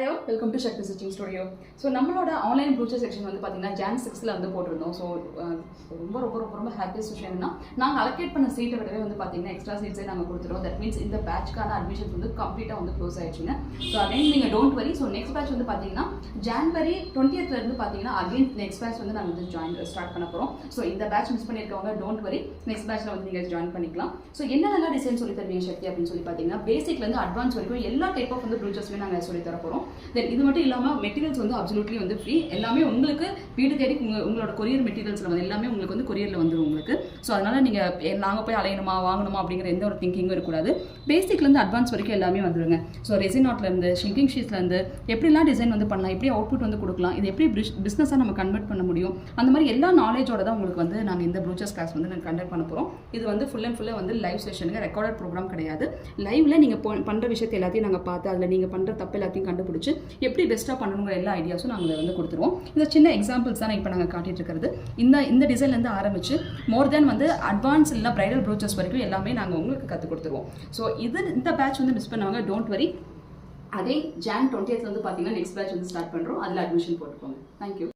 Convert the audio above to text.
Hello, welcome to Shakti stitching studio. So நம்மளோட online brochure section வந்து பார்த்தீங்கன்னா ஜான் 6ல் வந்து போட்டிருந்தோம். ஸோ ரொம்ப ரொம்ப ரொம்ப ரொம்ப ஹாப்பியஸ்ட் விஷயம் என்னன்னா, நாங்கள் அலோகேட் பண்ண சீட்டை விடவே வந்து பார்த்தீங்கன்னா எக்ஸ்ட்ரா சீட்ஸே நாங்கள் கொடுத்துருவோம். தட் மீன்ஸ் இந்த பேட்ச்க்கான அட்மிஷன்ஸ் வந்து கம்ப்ளீட்டாக வந்து க்ளோஸ் ஆயிடுச்சுங்க. ஸோ அகைன் நீங்கள் don't worry. So next batch வந்து பார்த்தீங்கன்னா ஜான்வரி 20th இருந்து பார்த்தீங்கன்னா அகைன் நெக்ஸ்ட் பேட்ச் வந்து நாங்கள் வந்து ஸ்டார்ட் பண்ண போகிறோம். ஸோ இந்த பேட்ச் மிஸ் பண்ணியிருக்கவங்க டோன்ட் வரி, நெக்ஸ்ட் பேட்ச்சில் வந்து நீங்கள் ஜாயின் பண்ணிக்கலாம். ஸோ என்னென்ன டிசைன் சொல்லி தருவீங்க சக்தி அப்படின்னு சொல்லி பார்த்தீங்கன்னா, பேசிக்லேருந்து அட்வான்ஸ் வரைக்கும் எல்லா டைப் ஆஃப் வந்து ப்ரூச்சர்ஸுமே நாங்கள் சொல்லி தர போகிறோம். தென் இது மட்டும் இல்லாமல் மெட்டீரியல்ஸ் வந்து அப்சல்யூட்லி வந்து ஃப்ரீ. எல்லாமே உங்களுக்கு வீடு தேடி உங்களோட கொரியர் மெட்டீரியல்ஸில் வந்து எல்லாமே உங்களுக்கு வந்து கொரியரில் வந்துடும் உங்களுக்கு. ஸோ அதனால் நீங்கள் நாங்கள் போய் அலையணுமா வாங்கணுமா அப்படிங்கிற எந்த ஒரு திங்கிங்கும் இருக்கக்கூடாது. பேசிக்லேருந்து அட்வான்ஸ் வரைக்கும் எல்லாமே வந்துடுங்க. ஸோ ரெசின் நாட்லேருந்து ஷிங்கிங் ஷீட்ஸ்லேருந்து எப்படிலாம் டிசைன் வந்து பண்ணலாம், எப்படி அவுட்புட் வந்து கொடுக்கலாம், இது எப்படி பிஸ்னஸாக நம்ம கன்வெர்ட் பண்ண முடியும், அந்த மாதிரி எல்லா நாலேஜோட தான் உங்களுக்கு வந்து நாங்கள் இந்த ப்ரூச்சர்ஸ் கிளாஸ் வந்து நாங்கள் கண்டக்ட் பண்ண போகிறோம். இது வந்து ஃபுல் அண்ட் ஃபுல்லாக வந்து லைவ் செஷனுங்க, ரெக்கார்டட் ப்ரோக்ராம் கிடையாது. லைவ்ல நீங்கள் பண்ணுற விஷயத்தை எல்லாத்தையும் நாங்கள் பார்த்து அதில் நீங்கள் பண்ணுற தப்பு எல்லாத்தையும் கண்டுபிடிச்சி எப்படி பெஸ்ட்டாக பண்ணணுங்கிற எல்லா ஐடியாஸும் நாங்கள் வந்து கொடுத்துருவோம். இந்த சின்ன எக்ஸாம்பிள்ஸ் தான் இப்போ நாங்கள் காட்டிட்டு இருக்கிறது. இந்த டிசைன்லேருந்து ஆரம்பித்து மோர் தென் வந்து அட்வான்ஸ் இல்லை பிரைடல் ப்ரூச்சர்ஸ் வரைக்கும் எல்லாமே நாங்கள் உங்களுக்கு கற்றுக் கொடுத்துருவோம். ஸோ இந்த பேட்ச் வந்து மிஸ் பண்ணுவாங்க, டோன்ட் வரி. அதே ஜான் 20th வந்து பார்த்தீங்கன்னா நெக்ஸ்ட் பேட்ச் வந்து ஸ்டார்ட் பண்ணுறோம். அதில் அட்மிஷன் போட்டுக்கோங்க. தேங்க்யூ.